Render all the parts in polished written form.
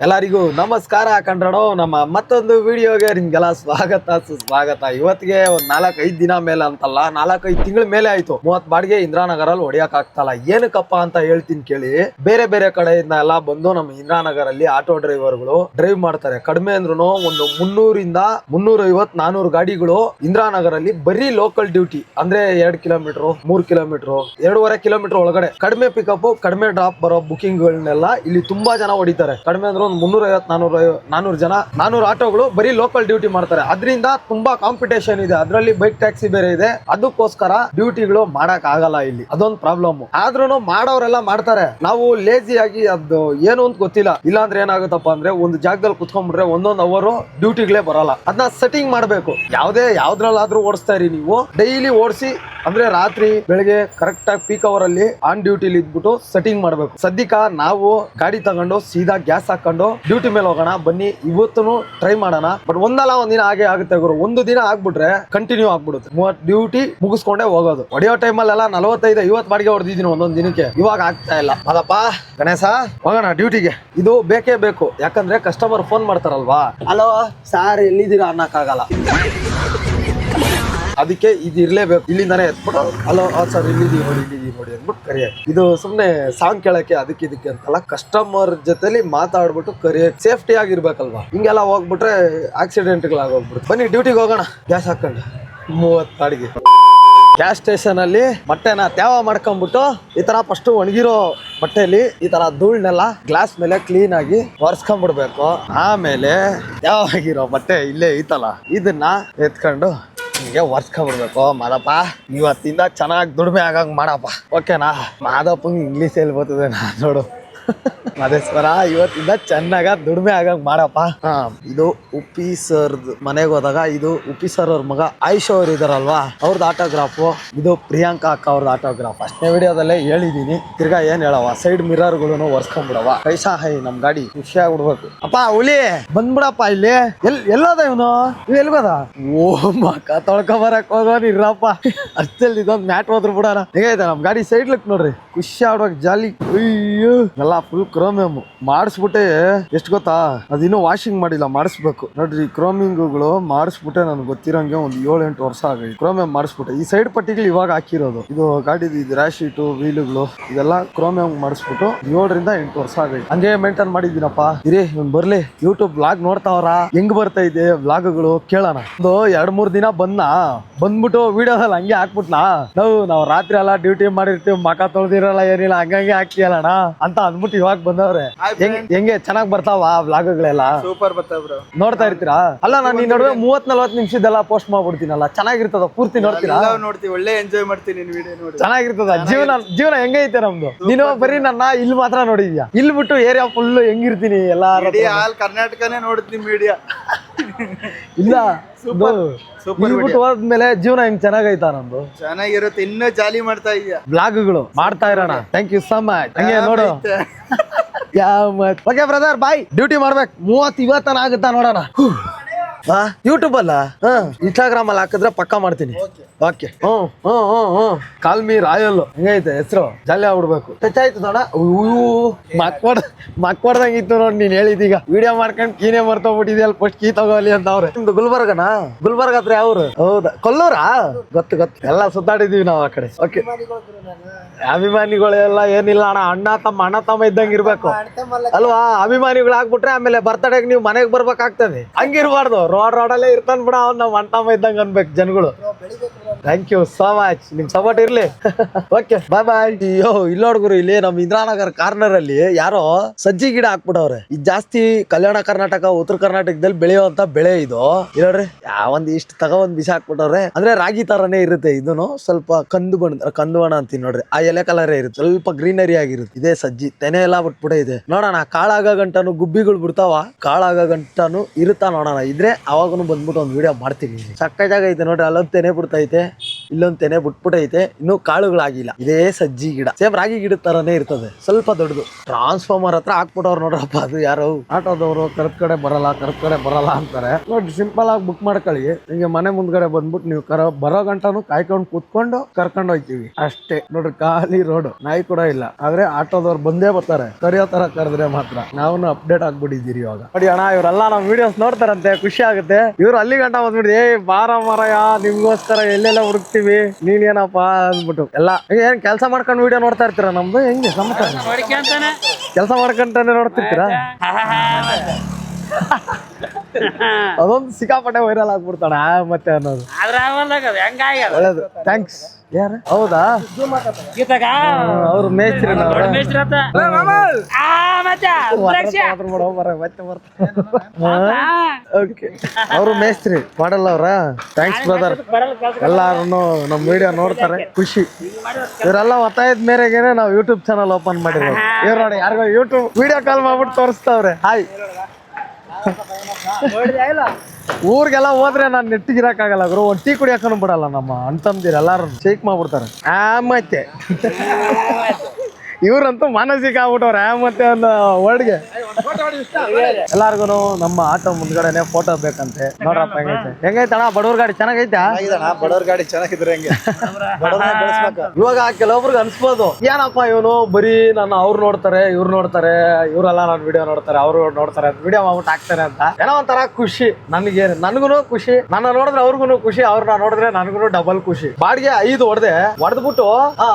ಎಲ್ಲರಿಗೂ ನಮಸ್ಕಾರ ಕಂಡ್ರಡೋ ನಮ್ಮ ಮತ್ತೊಂದು ವಿಡಿಯೋಗೆ ನಿಮ್ಗೆಲ್ಲ ಸ್ವಾಗತ ಸುಸ್ವಾಗತ. ಇವತ್ತಿಗೆ ಒಂದ್ 4-5 ದಿನ ಮೇಲೆ ಅಂತಲ್ಲ 4-5 ತಿಂಗಳ ಮೇಲೆ ಆಯ್ತು 30 ಬಾಡಿಗೆ ಇಂದಿರಾನಗರಲ್ಲಿ ಹೊಡಿಯಕ್ ಆಗ್ತಲ್ಲ. ಏನಕ್ಕಪ್ಪ ಅಂತ ಹೇಳ್ತೀನಿ ಕೇಳಿ. ಬೇರೆ ಬೇರೆ ಕಡೆಯಿಂದ ಎಲ್ಲ ಬಂದು ನಮ್ಮ ಇಂದಿರಾನಗರಲ್ಲಿ ಆಟೋ ಡ್ರೈವರ್ಗಳು ಡ್ರೈವ್ ಮಾಡ್ತಾರೆ. ಕಡಿಮೆ ಅಂದ್ರೂ ಒಂದು 300 350 400 ಗಾಡಿಗಳು ಇಂದಿರಾನಗರಲ್ಲಿ ಬರೀ ಲೋಕಲ್ ಡ್ಯೂಟಿ ಅಂದ್ರೆ 2 ಕಿಲೋಮೀಟರ್ 3 ಕಿಲೋಮೀಟರ್ 2.5 ಕಿಲೋಮೀಟರ್ ಒಳಗಡೆ ಕಡಿಮೆ ಪಿಕಪ್ ಕಡಿಮೆ ಡ್ರಾಪ್ ಬರೋ ಬುಕಿಂಗ್ ಗಳನ್ನೆಲ್ಲ ಇಲ್ಲಿ ತುಂಬಾ ಜನ ಹೊಡಿತಾರೆ. ಕಡಿಮೆ ಅಂದ್ರೆ 350 400 ಜನ 400 ಆಟೋಗಳು ಬರೀ ಲೋಕಲ್ ಡ್ಯೂಟಿ ಮಾಡ್ತಾರೆ. ಅದರಿಂದ ತುಂಬಾ ಕಾಂಪಿಟೇಷನ್ ಇದೆ. ಅದರಲ್ಲಿ ಬೈಕ್ ಟ್ಯಾಕ್ಸಿ ಬೇರೆ ಇದೆ. ಅದಕ್ಕೋಸ್ಕರ ಡ್ಯೂಟಿಗಳು ಮಾಡಕ್ ಆಗಲ್ಲ ಇಲ್ಲಿ. ಅದೊಂದು ಪ್ರಾಬ್ಲಮ್. ಆದ್ರೂ ಮಾಡೋರೆಲ್ಲ ಮಾಡ್ತಾರೆ. ನಾವು ಲೇಜಿ ಆಗಿ ಅದು ಏನು ಅಂತ ಗೊತ್ತಿಲ್ಲ. ಇಲ್ಲಾಂದ್ರೆ ಏನಾಗುತ್ತಪ್ಪ ಅಂದ್ರೆ ಒಂದು ಜಾಗದಲ್ಲಿ ಕುತ್ಕೊಂಡ್ಬಿಟ್ರೆ ಒಂದೊಂದು ಅವರು ಡ್ಯೂಟಿಗಳೇ ಬರಲ್ಲ. ಅದನ್ನ ಸೆಟ್ಟಿಂಗ್ ಮಾಡ್ಬೇಕು. ಯಾವ್ದ್ರಲ್ಲಾದ್ರೂ ಓಡಿಸ್ತಾ ಇರಿ ನೀವು. ಡೈಲಿ ಓಡಿಸಿ ಅಂದ್ರೆ ರಾತ್ರಿ ಬೆಳಿಗ್ಗೆ ಕರೆಕ್ಟ್ ಆಗಿ ಪೀಕ್ ಅವರ್ ಅಲ್ಲಿ ಆನ್ ಡ್ಯೂಟಿಲಿ ಇದ್ಬಿಟ್ಟು ಸೆಟ್ಟಿಂಗ್ ಮಾಡ್ಬೇಕು. ಸದ್ಯಕ್ಕ ನಾವು ಗಾಡಿ ತಗೊಂಡು ಸೀದಾ ಗ್ಯಾಸ್ ಹಾಕೊಂಡು ಡ್ಯೂಟಿ ಮೇಲೆ ಹೋಗೋಣ ಬನ್ನಿ. ಇವತ್ತು ಟ್ರೈ ಮಾಡೋಣ. ಬಟ್ ಒಂದಲ್ಲ ಒಂದಿನ ಹಾಗೆ ಆಗುತ್ತೆ ಗುರು. ಒಂದು ದಿನ ಆಗ್ಬಿಟ್ರೆ ಕಂಟಿನ್ಯೂ ಆಗ್ಬಿಡುತ್ತೆ. 30 ಡ್ಯೂಟಿ ಮುಗಿಸ್ಕೊಂಡೇ ಹೋಗೋದು. ಹೊಡೆಯೋ ಟೈಮಲ್ಲೆಲ್ಲ 45-50 ಬಾಡಿಗೆ ಹೊಡೆದಿದ್ದೀನಿ ಒಂದೊಂದು ದಿನಕ್ಕೆ. ಇವಾಗ ಆಗ್ತಾ ಇಲ್ಲ. ಅದಪ್ಪ ಗಣೇಶ ಹೋಗೋಣ ಡ್ಯೂಟಿಗೆ. ಇದು ಬೇಕೇ ಬೇಕು. ಯಾಕಂದ್ರೆ ಕಸ್ಟಮರ್ ಫೋನ್ ಮಾಡ್ತಾರಲ್ವಾ, ಹಲೋ ಸಾರ್ ಎಲ್ಲಿದ್ದೀರಾ ಅನ್ನಕ್ಕಾಗಲ್ಲ. ಅದಕ್ಕೆ ಇದು ಇರ್ಲೇಬೇಕು. ಇಲ್ಲಿಂದಾನೆ ಎತ್ಬಿಟ್ಟು ಹಲೋ ಸರ್ ಇಲ್ಲಿದ್ದೀವಿ ನೋಡಿ ಅಂದ್ಬಿಟ್ಟು ಕರಿಯಕ್ಕೆ. ಇದು ಸುಮ್ನೆ ಸಾಂಗ್ ಕೇಳಕ್ಕೆ ಅದಕ್ಕೆ ಇದಕ್ಕೆ ಅಂತಲ್ಲ, ಕಸ್ಟಮರ್ ಜೊತೆಲಿ ಮಾತಾಡ್ಬಿಟ್ಟು ಕರಿಯಕ್ಕೆ ಸೇಫ್ಟಿ ಆಗಿರ್ಬೇಕಲ್ವಾ. ಹಿಂಗೆಲ್ಲ ಹೋಗ್ಬಿಟ್ರೆ ಆಕ್ಸಿಡೆಂಟ್ಗಳಾಗೋಗ್ಬಿಡುತ್ತೆ. ಬನ್ನಿ ಡ್ಯೂಟಿಗೆ ಹೋಗೋಣ. ಗ್ಯಾಸ್ ಹಾಕೊಂಡು 30 ಬಾಡಿಗೆ. ಗ್ಯಾಸ್ ಸ್ಟೇಷನ್ ಅಲ್ಲಿ ಬಟ್ಟೆನ ತ್ಯಾವ ಮಾಡ್ಕೊಂಡ್ಬಿಟ್ಟು ಈ ತರ ಫಸ್ಟ್ ಒಣಗಿರೋ ಬಟ್ಟೆಯಲ್ಲಿ ಈ ತರ ಧೂಳ್ನೆಲ್ಲ ಗ್ಲಾಸ್ ಮೇಲೆ ಕ್ಲೀನ್ ಆಗಿ ಒರೆಸ್ಕೊಂಡ್ಬಿಡ್ಬೇಕು. ಆಮೇಲೆ ತ್ಯಾವ ಆಗಿರೋ ಬಟ್ಟೆ ಇಲ್ಲೇ ಐತಲ್ಲ ಇದನ್ನ ಎತ್ಕೊಂಡು ಹಿಂಗೆ ಒರ್ಸ್ಕೊಂಡ್ಬಿಡ್ಬೇಕು. ಮಾದಪ್ಪ ಇವತ್ತಿಂದ ಚೆನ್ನಾಗಿ ದುಡಿಮೆ ಆಗಂಗ್ ಮಾಡಪ್ಪ, ಓಕೆನಾ? ಮಾದಪ್ಪಂಗೆ ಇಂಗ್ಲೀಷ್ ಎಲ್ಲಿ ಬರ್ತದೆ ನೋಡು. ಮದೇಶ್ವರ ಇವತ್ತಿಂದ ಚೆನ್ನಾಗ ದುಡಿಮೆ ಆಗಂಗ್ ಮಾಡಪ್ಪ. ಇದು ಉಪ್ಪಿ ಸರ್ದ್ ಮನೆಗೆ ಹೋದಾಗ ಇದು ಉಪ್ಪಿ ಸರ್ ಅವ್ರ ಮಗ ಆಯುಷ್ ಅವ್ರು ಇದಾರಲ್ವಾ, ಅವ್ರದ್ದು ಆಟೋಗ್ರಾಫು. ಇದು ಪ್ರಿಯಾಂಕಾ ಅಕ್ಕ ಅವ್ರದ್ದು ಆಟೋಗ್ರಾಫ್. ಅಷ್ಟೇ ವಿಡಿಯೋದಲ್ಲೇ ಹೇಳಿದೀನಿ. ತಿರ್ಗಾ ಏನ್ ಹೇಳವ, ಸೈಡ್ ಮಿರರ್ಗಳನ್ನು ಒರ್ಸ್ಕೊಂಡ್ಬಿಡವ. ಕೈಸಾ ಹೈ ನಮ್ ಗಾಡಿ ಖುಷಿ ಆಗ್ಬಿಡ್ಬೇಕು. ಅಪ್ಪ ಹುಲಿ ಬಂದ್ಬಿಡಪ್ಪ ಇಲ್ಲಿ. ಎಲ್ಲೋದ ಇವನು ಎಲ್ಗೋದ? ಓ ಮಕ್ಕ ತೊಳ್ಕೊಬರಕ್ ಹೋಗೋನ್ ಇರಪ್ಪ. ಅಷ್ಟಲ್ಲಿ ಇದೊಂದು ಮ್ಯಾಟ್ ಹೋದ್ರು ಬಿಡೋಣ. ಹೇಗೈತೆ ನಮ್ ಗಾಡಿ ಸೈಡ್ ಲುಕ್ ನೋಡ್ರಿ. ಖುಷಿ ಆಡ್ಬೇಕು ಜಾಲಿ. ಅಯ್ಯೋ ಎಲ್ಲ ಫುಲ್ ಕ್ರೋಮಿಯಮ್ ಮಾಡಿಸ್ಬಿಟ್ಟೆ. ಎಷ್ಟು ಗೊತ್ತಾ, ಅದಿನ್ನೂ ವಾಷಿಂಗ್ ಮಾಡಿಲ್ಲ, ಮಾಡಿಸ್ಬೇಕು ನೋಡ್ರಿ. ಕ್ರೋಮಿಂಗ್ಗಳು ಮಾಡಿಸ್ಬಿಟ್ಟೆ. ನನ್ಗೆ ಗೊತ್ತಿರೋಂಗೆ ಒಂದು 7-8 ವರ್ಷ ಆಗೈತೆ ಕ್ರೋಮಿಯಂ ಮಾಡಿಸ್ಬಿಟ್ಟೆ. ಈ ಸೈಡ್ ಪಟ್ಟಿಗಳು ಇವಾಗ ಹಾಕಿರೋದು. ಇದು ಗಾಡಿದು ಇದು ರ್ಯಾಶ್ ಶೀಟು ವೀಲುಗಳು ಇದೆಲ್ಲ ಕ್ರೋಮಿಯಂ ಮಾಡಿಸ್ಬಿಟ್ಟು 7-8 ವರ್ಷ ಆಗೈತೆ. ಹಂಗೆ ಮೇಂಟೈನ್ ಮಾಡಿದ್ದೀನಪ್ಪ. ಇರೇ ಇವ್ನು ಬರ್ಲಿ, ಯೂಟ್ಯೂಬ್ ಬ್ಲಾಗ್ ನೋಡ್ತಾವ್ರ, ಹೆಂಗ್ ಬರ್ತಾ ಇದೆ ಬ್ಲಾಗ್ಗಳು ಕೇಳೋಣ. ಒಂದು 2-3 ದಿನ ಬಂದ್ಬಿಟ್ಟು ವಿಡಿಯೋದಲ್ಲಿ ಹಂಗೆ ಹಾಕ್ಬಿಟ್ನಾ. ನಾವು ರಾತ್ರಿ ಎಲ್ಲ ಡ್ಯೂಟಿ ಮಾಡಿರ್ತೀವಿ, ಮಕ ತೊಳ್ದಿರಲ್ಲ ಏನಿಲ್ಲ, ಹಂಗಂಗೆ ಹಾಕ್ತಿಯಲ್ಲಣ್ಣ ಅಂತ ಅಂದ್ಬಿಟ್ಟು ಇವಾಗ ಬಂದವ್ರೆ. ಹೆಂಗೆ ಚೆನ್ನಾಗ್ ಬರ್ತಾವ ವ್ಲಾಗ್ಗಳೆಲ್ಲ? ಸೂಪರ್ ಬರ್ತಾವ ಬ್ರೋ. ನೋಡ್ತಾ ಇರ್ತೀರಾ? ಅಲ್ಲ ನಾನು ಈ ನಡುವೆ 30-40 ನಿಮಿಷದೆಲ್ಲ ಪೋಸ್ಟ್ ಮಾಡ್ಬಿಡ್ತೀನಲ್ಲ, ಚೆನ್ನಾಗಿರ್ತದ. ಪೂರ್ತಿ ನೋಡ್ತೀರಾ? ನೋಡ್ತೀವಿ, ಒಳ್ಳೆ ಎಂಜಾಯ್ ಮಾಡ್ತೀನಿ ವಿಡಿಯೋ ನೋಡಿ. ಚೆನ್ನಾಗಿರ್ತದ. ಜೀವನ ಹೆಂಗೈತೆ ನಮ್ದು. ನೀನು ಬರೀ ನನ್ನ ಇಲ್ಲಿ ಮಾತ್ರ ನೋಡಿದ್ಯಾ. ಇಲ್ಲಿ ಬಿಟ್ಟು ಏರಿಯಾ ಫುಲ್ ಹೆಂಗಿರ್ತೀನಿ ಎಲ್ಲಾರು. ಆಲ್ ಕರ್ನಾಟಕನೇ ನೋಡ್ತೀನಿ ವಿಡಿಯೋ. ಇಲ್ಲ ಸೂಪರ್ ಬಿಟ್ಟು ಹೋದ್ಮೇಲೆ ಜೀವನ ಹೆಂಗ್ ಚೆನ್ನಾಗೈತಾ ನಮ್ದು? ಚೆನ್ನಾಗಿರುತ್ತೆ. ಇನ್ನೂ ಜಾಲಿ ಮಾಡ್ತಾ ಇದೀಯ. ಬ್ಲಾಗ್ಗಳು ಮಾಡ್ತಾ ಇರೋಣ. Thank you so much. ಹಂಗೆ ನೋಡು. ಓಕೆ ಬ್ರದರ್ ಬಾಯ್. ಡ್ಯೂಟಿ ಮಾಡ್ಬೇಕು. 30-50 ಆಗುತ್ತಾ ನೋಡೋಣ. ಯೂಟ್ಯೂಬ್ ಅಲ್ಲ, ಇನ್ಸ್ಟಾಗ್ರಾಮ್ ಅಲ್ಲಿ ಹಾಕಿದ್ರೆ ಪಕ್ಕ ಮಾಡ್ತೀನಿ. ಓಕೆ. Call me royal. ಹೆಂಗೈತೆ ಹೆಸರು? ಜಾಲಿ ಆಗ್ಬಿಡ್ಬೇಕು. ಟಚ್ ಆಯ್ತು ನೋಡ. ಮಕ್ಕೊಡ್ದಂಗಿತ್ತು ನೋಡಿ ನೀನ್ ಹೇಳಿದೀಗ. ವಿಡಿಯೋ ಮಾಡ್ಕೊಂಡು ಕೀನೇ ಮರ್ತೋಗ್ಬಿಟ್ಟಿದ್ಯಲ್ಲ, ಫಸ್ಟ್ ಕೀ ತಗೋಲಿ ಅಂತ ಅವ್ರೆ. ನಿಮ್ದು ಗುಲ್ಬರ್ಗನಾ? ಗುಲ್ಬರ್ಗ ಹತ್ರ ಯಾವ್ರು? ಹೌದಾ, ಕೊಲ್ಲೂರಾ? ಗೊತ್ತು ಎಲ್ಲ ಸುತ್ತಾಡಿದೀವಿ ನಾವು ಆ ಕಡೆ. ಓಕೆ. ಅಭಿಮಾನಿಗಳೆಲ್ಲ ಏನಿಲ್ಲ ಅಣ್ಣ, ಅಣ್ಣ ತಮ್ಮ ಇದ್ದಂಗೆ ಇರ್ಬೇಕು ಅಲ್ವಾ? ಅಭಿಮಾನಿಗಳು ಆಗ್ಬಿಟ್ರೆ ಆಮೇಲೆ ಬರ್ತಡೇಗೆ ನೀವು ಮನೆಗೆ ಬರ್ಬೇಕಾಗ್ತದೆ. ಹಂಗಿರ್ಬಾರ್ದು. ರೋಡಲ್ಲೇ ಇರ್ತಾನ ಬಿಡ, ಅವ್ನು ನಾವು ಅಣ್ಣ ತಮ್ಮ ಇದ್ದಂಗೆ ಅನ್ಬೇಕು ಜನಗಳು. Thank you so much. ನಿಮ್ ಸಪೋರ್ಟ್ ಇರ್ಲಿ. Okay bye bye. ಅಯ್ಯೋ ಇಲ್ಲ ಹುಡುಗರು, ಇಲ್ಲಿ ನಮ್ ಇಂದಿರಾನಗರ್ ಕಾರ್ನರ್ ಅಲ್ಲಿ ಯಾರೋ ಸಜ್ಜಿ ಗಿಡ ಹಾಕ್ಬಿಟ್ಟವ್ರೆ. ಇದು ಜಾಸ್ತಿ ಕಲ್ಯಾಣ ಕರ್ನಾಟಕ ಉತ್ತರ ಕರ್ನಾಟಕದಲ್ಲಿ ಬೆಳೆಯುವಂತ ಬೆಳೆ ಇದು. ನೋಡ್ರಿ ಯಾವಂದ್ ಇಷ್ಟು ತಗೊಂಡ್ ಬಿಸಿ ಹಾಕ್ಬಿಟ್ಟವ್ರೆ. ಅಂದ್ರೆ ರಾಗಿ ತರನೇ ಇರುತ್ತೆ. ಇದನ್ನು ಸ್ವಲ್ಪ ಕಂದು ಬಣ್ಣ ಅಂತೀನಿ ನೋಡ್ರಿ. ಆ ಎಲೆ ಕಲರೇ ಇರುತ್ತೆ, ಸ್ವಲ್ಪ ಗ್ರೀನರಿ ಆಗಿರುತ್ತೆ. ಇದೇ ಸಜ್ಜಿ ತೆನೆ ಎಲ್ಲ ಬಿಟ್ಬಿಟ್ಟೆ ಇದೆ. ನೋಡೋಣ ಕಾಳಾಗ ಗಂಟನು ಗುಬ್ಬಿಗಳು ಬಿಡ್ತಾವ, ಕಾಳಾಗ ಗಂಟನು ಇರುತ್ತಾ ನೋಡೋಣ. ಇದ್ರೆ ಅವಾಗೂ ಬಂದ್ಬಿಟ್ಟು ಒಂದು ವಿಡಿಯೋ ಮಾಡ್ತೀನಿ. ಸಕ್ಕತ್ತಾಗೈತೆ ನೋಡ್ರಿ. ಅಲ್ಲೊಂದು ತೆನೆ ಬಿಡ್ತೈತೆ. ಇಲ್ಲೊಂದ್ ತೆನೆ ಬಿಟ್ಬಿಟ್ಟೈತೆ ಇನ್ನು ಕಾಳುಗಳಾಗಿಲ್ಲ. ಇದೇ ಸಜ್ಜಿ ಗಿಡ ಸೇಮ್ ರಾಗಿ ಗಿಡದ ತರಾನೇ ಇರ್ತದೆ, ಸ್ವಲ್ಪ ದೊಡ್ಡದು. ಟ್ರಾನ್ಸ್ಫಾರ್ಮರ್ ಹತ್ರ ಹಾಕ್ಬಿಟ್ಟವ್ರು ನೋಡ್ರಪ್ಪ. ಅದು ಯಾರು ಆಟೋದವರು ಕರೆಕ್ಟ್ ಕಡೆ ಬರಲ್ಲ ಅಂತಾರೆ. ನೋಡಿ ಸಿಂಪಲ್ ಆಗಿ ಬುಕ್ ಮಾಡ್ಕೊಳ್ಳಿ. ನಿಮಗೆ ಮನೆ ಮುಂದ್ಗಡೆ ಬಂದ್ಬಿಟ್ಟು ನೀವು ಬರೋ ಗಂಟನು ಕಾಯ್ಕೊಂಡು ಕೂತ್ಕೊಂಡು ಕರ್ಕೊಂಡು ಹೋಗ್ತೀವಿ ಅಷ್ಟೇ. ನೋಡ್ರಿ ಖಾಲಿ ರೋಡ್, ನಾಯಿ ಕೂಡ ಇಲ್ಲ. ಆದ್ರೆ ಆಟೋದವ್ರು ಬಂದೇ ಬರ್ತಾರೆ, ಕರಿಯೋ ತರ ಕರೆದ್ರೆ ಮಾತ್ರ. ನಾವು ಅಪ್ಡೇಟ್ ಆಗ್ಬಿಟ್ಟಿದ್ದೀರಿ ಇವಾಗ. ನೋಡಿ ಅಣ್ಣ, ಇವರೆಲ್ಲ ನಮ್ ವಿಡಿಯೋಸ್ ನೋಡ್ತಾರಂತೆ, ಖುಷಿ ಆಗುತ್ತೆ. ಇವ್ರು ಅಲ್ಲಿ ಗಂಟ ಬಂದ್ಬಿಟ್ಟು ಬಾರ ಮಾರಾಯ ನಿಮ್ಗೋಸ್ಕರ ಎಲ್ಲೆಲ್ಲ ಹುಡುಕ್ತಿವಿ, ನೀನೇನಪ್ಪ ಅಂದ್ಬಿಟ್ಟು ಎಲ್ಲ ಏನ್ ಕೆಲಸ ಮಾಡ್ಕೊಂಡು ವಿಡಿಯೋ ನೋಡ್ತಾ ಇರ್ತೀರಾ? ನಮ್ದು ಹೆಂಗೆ ಸಮಾಚಾರ? ಕೆಲಸ ಮಾಡ್ಕೊಂತಾನೆ ನೋಡ್ತಿರ್ತೀರಾ? ಅದೊಂದು ಸಿಕ್ಕಾಪಟ್ಟೆ ವೈರಲ್ ಆಗ್ಬಿಡ್ತಾಣ ಮತ್ತೆ ಅನ್ನೋದು. ಒಳ್ಳೇದು, ಥ್ಯಾಂಕ್ಸ್. ಯಾರ? ಹೌದಾ, ಅವ್ರು ಮೇಸ್ತ್ರಿ. ಅವರು ಮೇಸ್ತ್ರಿ ಮಾಡಲ್ಲ ಅವ್ರ. Thanks brother. ಎಲ್ಲಾರು ನಮ್ ವಿಡಿಯೋ ನೋಡ್ತಾರೆ, ಖುಷಿ. ಇವರೆಲ್ಲ ಒತ್ತಾಯದ ಮೇರೆಗೆನೆ ನಾವು ಯೂಟ್ಯೂಬ್ ಚಾನಲ್ ಓಪನ್ ಮಾಡಿರೋದು. ಇವ್ರು ನೋಡಿ ಯಾರಿಗೋ ಯೂಟ್ಯೂಬ್ ವಿಡಿಯೋ ಕಾಲ್ ಮಾಡ್ಬಿಟ್ಟು ತೋರಿಸ್ತಾವ್ರೆ. ಹಾಯ್. ಊರ್ಗೆಲ್ಲ ಹೋದ್ರೆ ನಾನ್ ನೆಟ್ಟಿಗಿರಕ್ಕಾಗಲ್ಲ ಗುರು. ಒಂದ್ ಟೀ ಕುಡಿಯಕ್ಕೂ ಬಿಡಲ್ಲ ನಮ್ಮ ಅಣ್ತಂದಿರ. ಎಲ್ಲಾರು ಶೇಕ್ ಮಾಡ್ಬಿಡ್ತಾರೆ. ಮತ್ತೆ ಇವ್ರಂತೂ ಮಾನಸಿಕ ಆಗ್ಬಿಟ್ಟವ್ರೆ. ಮತ್ತೆ ಒಂದು ವರ್ಡ್ಗೆ ಎಲ್ಲಾರ್ಗು ನಮ್ಮ ಆಟೋ ಮುಂದ್ಗಡೆನೆ ಫೋಟೋ ಬೇಕಂತೆ. ನೋಡ್ರಪ್ಪ ಹೆಂಗೈತೆ ಅಣ್ಣ ಬಡವ್ರ ಗಾಡಿ? ಚೆನ್ನಾಗೈತಾ? ಬಡವ್ರ ಗಾಡಿ ಚೆನ್ನಾಗಿದ್ರೆ ಹೆಂಗೆ? ಇವಾಗ ಕೆಲವೊಬ್ರಿಗೆ ಅನ್ಸ್ಬೋದು, ಏನಪ್ಪ ಇವನು ಬರೀ ನನ್ನ ಅವ್ರು ನೋಡ್ತಾರೆ, ಇವ್ರು ನೋಡ್ತಾರೆ, ಇವರೆಲ್ಲ ನನ್ನ ವಿಡಿಯೋ ನೋಡ್ತಾರೆ, ಅವ್ರು ನೋಡ್ತಾರೆ, ವಿಡಿಯೋ ಮಾಡ್ಬಿಟ್ಟು ಹಾಕ್ತಾರೆ ಅಂತ. ಏನೋ ಒಂಥರ ಖುಷಿ ನನಗೆ. ನನ್ಗುನು ಖುಷಿ, ನನ್ನ ನೋಡಿದ್ರೆ ಅವ್ರಿಗೂ ಖುಷಿ, ಅವ್ರನ್ನ ನೋಡಿದ್ರೆ ನನ್ಗೂ ಡಬಲ್ ಖುಷಿ. ಬಾಡಿಗೆ 5 ಹೊಡೆದ್ಬಿಟ್ಟು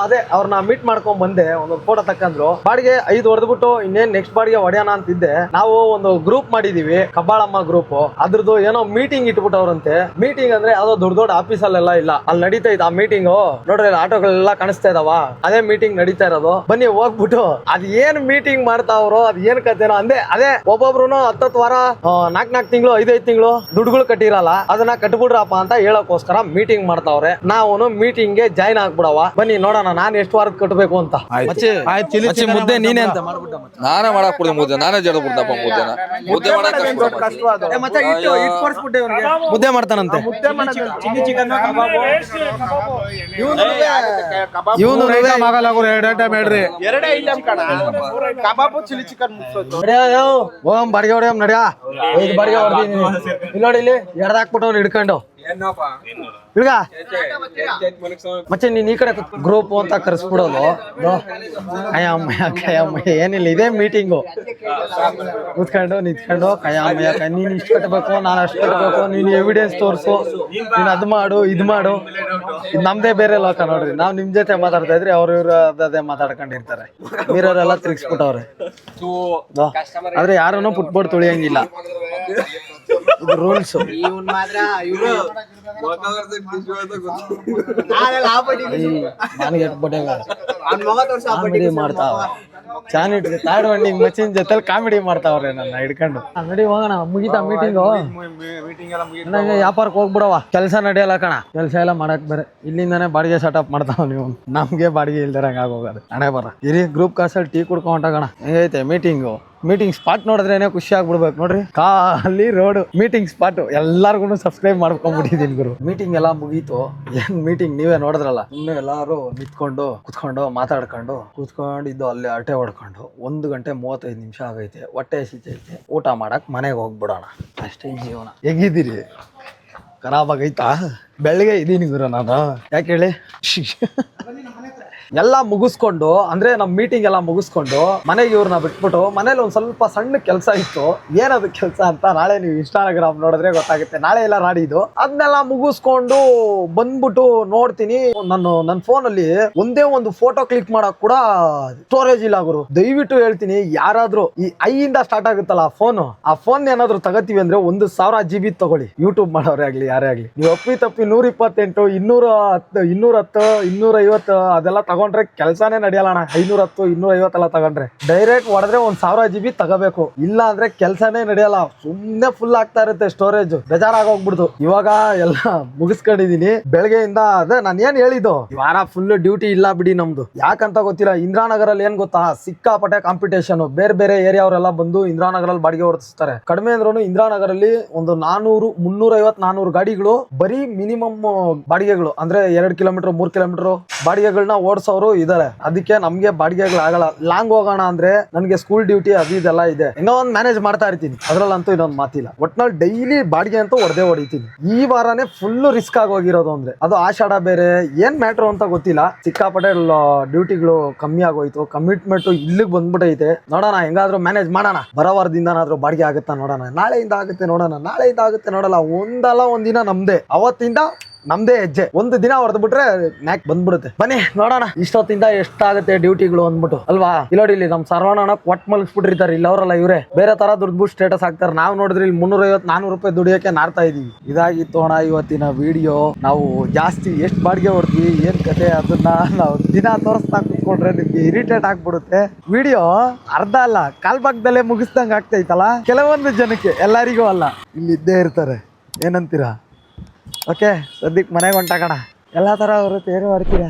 ಅದೇ ಅವ್ರನ್ನ ಮೀಟ್ ಮಾಡ್ಕೊಂಡ್ ಬಂದೆ. ಒಂದು ಫೋಟೋ ತಕ್ಕಂದ್ರು. ಬಾಡಿಗೆ 5 ಹೊಡೆದ್ಬಿಟ್ಟು ಇನ್ನೇನ್ ನೆಕ್ಸ್ಟ್ ಬಾಡಿಗೆ ಹೊಡೆಯೋಣ ಅಂತಿದ್ದೆ. ನಾವು ಒಂದು ಗ್ರೂಪ್ ಮಾಡಿದೀವಿ, ಕಬ್ಬಾಳಮ್ಮ ಗ್ರೂಪ್. ಅದ್ರದ್ದು ಏನೋ ಮೀಟಿಂಗ್ ಇಟ್ಬಿಟ್ಟವ್ರಂತೆ. ಮೀಟಿಂಗ್ ಅಂದ್ರೆ ಯಾವ್ದೋ ದೊಡ್ಡ ಆಫೀಸ್ ಅಲ್ಲೆಲ್ಲ ಇಲ್ಲ, ಅಲ್ಲಿ ನಡೀತಾ ಇತ್ತು ಆ ಮೀಟಿಂಗ್. ನೋಡ್ರಿ ಆಟೋಗಳೆಲ್ಲ ಕಾಣಿಸ್ತಾ ಇದಾವ, ಅದೇ ಮೀಟಿಂಗ್ ನಡೀತಾ ಇರೋದು. ಬನ್ನಿ ಹೋಗ್ಬಿಟ್ಟು ಅದ್ ಏನ್ ಮೀಟಿಂಗ್ ಮಾಡ್ತಾವ್ರೋ, ಅದ್ ಏನ್ ಕತೆನೋ ಅಂದೆ. ಅದೇ ಒಬ್ಬೊಬ್ರು 10 ವಾರ 4 ತಿಂಗಳು 5 ತಿಂಗಳು ದುಡ್ಡುಗಳು ಕಟ್ಟಿರಲ್ಲ, ಅದನ್ನ ಕಟ್ಬಿಡ್ರಪ್ಪ ಅಂತ ಹೇಳಕ್ಕೋಸ್ಕರ ಮೀಟಿಂಗ್ ಮಾಡ್ತಾವ್ರೆ. ನಾವು ಮೀಟಿಂಗ್ ಗೆ ಜಾಯ್ನ್ ಆಗ್ಬಿಡವ. ಬನ್ನಿ ನೋಡೋಣ ನಾನ್ ಎಷ್ಟು ವಾರದ ಕಟ್ಟಬೇಕು ಅಂತ. ಮುದ್ದೆ ನೀನೇ ಅಂತ ಮಾಡ್ಬಿಟ್ಟ. ನಾನೇ ಮಾಡಕ್ ಬಿಡ್ದೆ ಮುದ್ದೆ, ನಾನೇ ಜಡ ಬಿಡ್ದಪ್ಪ ಮುದ್ದೆ ಮಾಡಕ್ ಮುದ್ದೆ ಮಾಡ್ತಾನಂತೆ. ಹೋಗಮ್ ಬಾಡಿಗೆ ಹೊಡೆಯಮ್ ನಡ್ಯಾ. 5 ಬಾಡಿಗೆ ಹೊಡೆದಿನಿ. ಇಲ್ಲಿ ನೋಡಿ, ಇಲ್ಲಿ ಎಡ್ದಾಕ್ಬಿಟ್ಟವ್ನು ಹಿಡ್ಕೊಂಡು ಹಿಡ್ಗ ಮತ್ತೆ ನೀನ್ ಈ ಕಡೆ ಗ್ರೂಪ್ ಅಂತ ಕರೆಸ್ಬಿಡೋದು. ಕಯ್ಯಮ್ಮಯ್ಯ ಏನಿಲ್ಲ, ಇದೇ ಮೀಟಿಂಗು. ಕೂತ್ಕೊಂಡು ನಿಂತ್ಕೊಂಡು ಕಯ್ಯಮ್ಮಯ್ಯ ನೀನ್ ಇಷ್ಟು ಕಟ್ಟಬೇಕು, ನಾನು ಅಷ್ಟು ಕಟ್ಟಬೇಕು, ನೀನ್ ಎವಿಡೆನ್ಸ್ ತೋರ್ಸು, ನೀನ್ ಅದ್ ಮಾಡು ಇದ್ ಮಾಡು. ಇದು ನಮ್ದೇ ಬೇರೆ ಲೋಕ ನೋಡ್ರಿ. ನಾವ್ ನಿಮ್ ಜೊತೆ ಮಾತಾಡ್ತಾ ಇದ್ರಿ, ಅವ್ರ ಇವ್ರ ಅದೇ ಮಾತಾಡ್ಕೊಂಡಿರ್ತಾರೆ. ಮೀರೋರೆಲ್ಲ ತಿರ್ಗಿಸ್ಬಿಟ್ಟವ್ರೆ. ಆದ್ರೆ ಯಾರನ್ನು ಪುಟ್ಬೋರ್ಡ್ ತುಳಿಯಂಗಿಲ್ಲ, ಇದು ರೂಲ್ಸ್. ಮಾಡ್ತಾವ ಚಾನಿಟ್ ತಾಡ್ ಬಂಡಿಂಗ್ ಮಚ್ಚಿನ ಜೊತೆ ಕಾಮಿಡಿ ಮಾಡ್ತಾವ್ರೆ ನನ್ನ ಹಿಡ್ಕೊಂಡು. ನಡಿ ಹೋಗೋಣ, ಮುಗಿತಾ ಮೀಟಿಂಗು? ವ್ಯಾಪಾರಕ್ಕೆ ಹೋಗ್ಬಿಡವ, ಕೆಲಸ ನಡೆಯಲ್ಲ ಕಣ. ಕೆಲಸ ಎಲ್ಲ ಮಾಡಕ್ ಬೇರೆ ಇಲ್ಲಿಂದಾನೆ ಬಾಡಿಗೆ ಸೆಟಪ್ ಮಾಡ್ತಾವ ನೀವು. ನಮ್ಗೆ ಬಾಡಿಗೆ ಇಲ್ದಿರಂಗ ಆಗೋಗೋದು. ಹಣೆ ಬರ ಇರಿ. ಗ್ರೂಪ್ ಕಾಸಲ್ಲಿ ಟೀ ಕುಡ್ಕೊಂಡೋಗೋಣ. ಹೆಂಗೈತೆ ಮೀಟಿಂಗು? ಮೀಟಿಂಗ್ ಸ್ಪಾಟ್ ನೋಡಿದ್ರೇನೆ ಖುಷಿ ಆಗ್ಬಿಡ್ಬೇಕು ನೋಡ್ರಿ. ಖಾಲಿ ರೋಡ್ ಮೀಟಿಂಗ್ ಸ್ಪಾಟ್. ಎಲ್ಲಾರ್ಗು ಸಬ್ಸ್ಕ್ರೈಬ್ ಮಾಡ್ಕೊಂಡ್ಬಿಟ್ಟಿದೀನಿ ಗುರು. ಮೀಟಿಂಗ್ ಎಲ್ಲ ಮುಗೀತು. ಏನ್ ಮೀಟಿಂಗ್ ನೀವೇ ನೋಡಿದ್ರಲ್ಲ. ಇನ್ನು ಎಲ್ಲಾರು ನಿಂತ್ಕೊಂಡು ಕುತ್ಕೊಂಡು ಮಾತಾಡ್ಕೊಂಡು ಕೂತ್ಕೊಂಡಿದ್ದು ಅಲ್ಲೇ ಅರಟೆ ಹೊಡ್ಕೊಂಡು 1 ಗಂಟೆ 35 ನಿಮಿಷ ಆಗೈತೆ. ಹೊಟ್ಟೆ ಹಸಿತೈತೆ. ಊಟ ಮಾಡಕ್ ಮನೆಗೆ ಹೋಗ್ಬಿಡೋಣ ಅಷ್ಟೇ ಜೀವನ. ಹೆಂಗಿದ್ದೀರಿ? ಖರಾಬ್ ಆಗೈತಾ? ಬೆಳಗ್ಗೆ ಇದೀನಿ ಗುರು ನಾನು. ಯಾಕೆ ಹೇಳಿ? ಎಲ್ಲ ಮುಗಿಸ್ಕೊಂಡು ಅಂದ್ರೆ ನಮ್ ಮೀಟಿಂಗ್ ಎಲ್ಲ ಮುಗಿಸ್ಕೊಂಡು ಮನೆಗೆ ಇವ್ರನ್ನ ಬಿಟ್ಬಿಟ್ಟು ಮನೇಲಿ ಒಂದ್ ಸ್ವಲ್ಪ ಸಣ್ಣ ಕೆಲಸ ಇತ್ತು. ಏನದು ಕೆಲಸ ಅಂತ ನಾಳೆ ನೀವು ಇನ್ಸ್ಟಾಗ್ರಾಮ್ ನೋಡಿದ್ರೆ ಗೊತ್ತಾಗುತ್ತೆ. ನಾಳೆ ಎಲ್ಲ ನಾಡಿದ್ದು ಅದನ್ನೆಲ್ಲ ಮುಗಿಸ್ಕೊಂಡು ಬಂದ್ಬಿಟ್ಟು ನೋಡ್ತೀನಿ. ನನ್ನ ಫೋನ್ ಅಲ್ಲಿ ಒಂದೇ ಒಂದು ಫೋಟೋ ಕ್ಲಿಕ್ ಮಾಡಕ್ ಕೂಡ ಸ್ಟೋರೇಜ್ ಇಲ್ಲ ಗುರು. ದಯವಿಟ್ಟು ಹೇಳ್ತೀನಿ, ಯಾರಾದ್ರೂ ಈ ಐಯಿಂದ ಸ್ಟಾರ್ಟ್ ಆಗುತ್ತಲ್ಲ ಆ ಫೋನ್ ಏನಾದ್ರು ತಗೋತೀವಿ ಅಂದ್ರೆ 1000 GB ತಗೊಳ್ಳಿ. ಯೂಟ್ಯೂಬ್ ಮಾಡೋರೇ ಆಗ್ಲಿ ಯಾರೇ ಆಗ್ಲಿ. ನೀವು ತಪ್ಪಿ 128 210 250 ಅದೆಲ್ಲ ತಗೊಂಡು ತಗೊಂಡ್ರೆ ಕೆಲಸನೇ ನಡೆಯಲ್ಲ ಅಣ್ಣ. 510 250 ಎಲ್ಲ ತಗೊಂಡ್ರೆ ಡೈರೆಕ್ಟ್ ಹೊಡೆದ್ರೆ 1000 GB ತಗೋಬೇಕು, ಇಲ್ಲ ಅಂದ್ರೆ ಕೆಲಸನೇ ನಡೆಯಲ್ಲ. ಸುಮ್ನೆ ಫುಲ್ ಆಗ್ತಾ ಇರುತ್ತೆ ಸ್ಟೋರೇಜ್, ಬೇಜಾರಾಗೋಗ್ಬಿಡ್ತು. ಇವಾಗ ಎಲ್ಲ ಮುಗಿಸ್ಕೊಂಡಿದೀನಿ ಬೆಳಗ್ಗೆಯಿಂದ. ಅದೇ ನಾನು ಏನ್ ಹೇಳಿದ್ದು, ಈ ವಾರ ಫುಲ್ ಡ್ಯೂಟಿ ಇಲ್ಲ ಬಿಡಿ ನಮ್ದು. ಯಾಕಂತ ಗೊತ್ತಿಲ್ಲ, ಇಂದಿರಾನಗರಲ್ಲಿ ಏನ್ ಗೊತ್ತಾ, ಸಿಕ್ಕಾಪಟ್ಟೆ ಕಾಂಪಿಟೇಷನ್. ಬೇರೆ ಬೇರೆ ಏರಿಯಾ ಅವರೆಲ್ಲ ಬಂದು ಇಂದಿರಾನಗರಲ್ಲಿ ಬಾಡಿಗೆ ಹೊರಡಿಸ್ತಾರೆ. ಕಡಿಮೆ ಅಂದ್ರೂ ಇಂದಿರಾನಗರಲ್ಲಿ ಒಂದು 400 350 400 ಗಾಡಿಗಳು ಬರೀ ಮಿನಿಮಮ್ ಬಾಡಿಗೆಗಳು ಅಂದ್ರೆ 2 ಕಿಲೋಮೀಟರ್ 3 ಕಿಲೋಮೀಟರ್ ಬಾಡಿಗೆಗಳನ್ನ ಓಡಿಸೋರು ಇದಾರೆ. ಅದಕ್ಕೆ ನಮ್ಗೆ ಬಾಡಿಗೆಗಳು ಆಗಲ್ಲ. ಲಾಂಗ್ ಹೋಗೋಣ ಅಂದ್ರೆ ನನಗೆ ಸ್ಕೂಲ್ ಡ್ಯೂಟಿ ಅದು ಇದೆಲ್ಲ ಇದೆ, ಏನೋ ಒಂದು ಮ್ಯಾನೇಜ್ ಮಾಡ್ತಾ ಇರ್ತೀನಿ. ಅದ್ರಲ್ಲಂತೂ ಇನ್ನೊಂದು ಮಾತಿಲ್ಲ. ಒಟ್ನಲ್ಲಿ ಡೈಲಿ ಬಾಡಿಗೆ ಅಂತೂ ಹೊಡಿತೀನಿ. ಈ ವಾರನೇ ಫುಲ್ ರಿಸ್ಕ್ ಆಗಿ ಹೋಗಿರೋದು ಅಂದ್ರೆ ಅದು ಆಷಾಢ ಬೇರೆ, ಏನ್ ಮ್ಯಾಟ್ರು ಅಂತ ಗೊತ್ತಿಲ್ಲ. ಸಿಕ್ಕಾಪಟ್ಟೆ ಡ್ಯೂಟಿಗಳು ಕಮ್ಮಿ ಆಗೋಯ್ತು, ಕಮಿಟ್ಮೆಂಟ್ ಇಲ್ಲಿಗೆ ಬಂದ್ಬಿಟ್ಟೈತೆ. ನೋಡೋಣ ಹೆಂಗಾದ್ರೂ ಮ್ಯಾನೇಜ್ ಮಾಡೋಣ. ಬರೋ ವಾರದಿಂದನಾದ್ರೂ ಬಾಡಿಗೆ ಆಗುತ್ತಾ ನೋಡೋಣ, ನಾಳೆಯಿಂದ ಆಗುತ್ತೆ ನೋಡೋಣ, ನಾಳೆಯಿಂದ ಆಗುತ್ತೆ ನೋಡಲ್ಲ. ಒಂದಲ್ಲ ಒಂದಿನ ನಮ್ದೇ, ಅವತ್ತಿಂದ ನಮ್ದೇ ಹೆಜ್ಜೆ. ಒಂದು ದಿನ ಹೊಡೆದು ಬಿಟ್ರೆ ಮ್ಯಾಕ್ ಬಂದ್ಬಿಡುತ್ತೆ. ಬನ್ನಿ ನೋಡೋಣ ಇಷ್ಟೊತ್ತಿಂದ ಎಷ್ಟಾಗುತ್ತೆ ಡ್ಯೂಟಿಗಳು ಅಂದ್ಬಿಟ್ಟು ಅಲ್ವಾ. ಇಲ್ಲಿ ನಮ್ ಸರ್ವಣ್ಣ ಕೊಟ್ ಮಲಗಿಸ್ಬಿಟ್ಟಿರ್ತಾರೆ. ಇಲ್ಲಿ ಅವರಲ್ಲ ಇವರೇ ಬೇರೆ ತರ ದುಡ್ಡು ಸ್ಟೇಟಸ್ ಹಾಕ್ತಾರೆ. ನಾವು ನೋಡಿದ್ರೆ ಇಲ್ಲಿ 350 400 ರೂಪಾಯಿ ದುಡಿಯೋಕೆ ನಾರ್ತಾ ಇದೀವಿ. ಇದಾಗಿತ್ತು ಅಣ್ಣ ಇವತ್ತಿನ ವಿಡಿಯೋ. ನಾವು ಜಾಸ್ತಿ ಎಷ್ಟು ಬಾಡಿಗೆ ಹೊಡ್ತೀವಿ ಏನ್ ಕತೆ ಅದನ್ನ ನಾವು ದಿನ ತೋರಿಸ್ತಾ ಕೂತ್ಕೊಂಡ್ರೆ ನಿಮ್ಗೆ ಇರಿಟೇಟ್ ಆಗ್ಬಿಡುತ್ತೆ. ವಿಡಿಯೋ ಅರ್ಧ ಅಲ್ಲ ಕಾಲ್ ಭಾಗದಲ್ಲೇ ಮುಗಿಸ್ದಂಗೆ ಆಗ್ತೈತಲ್ಲ ಕೆಲವೊಂದು ಜನಕ್ಕೆ, ಎಲ್ಲರಿಗೂ ಅಲ್ಲ. ಇಲ್ಲಿ ಇದ್ದೇ ಇರ್ತಾರೆ, ಏನಂತೀರಾ? ಓಕೆ, ಸದ್ಯಕ್ಕೆ ಮನೆಗೆ ಹೊಂಟಾಕಣ. ಎಲ್ಲ ಥರ ಅವರು ತೇರು ಮಾಡ್ತೀರಾ.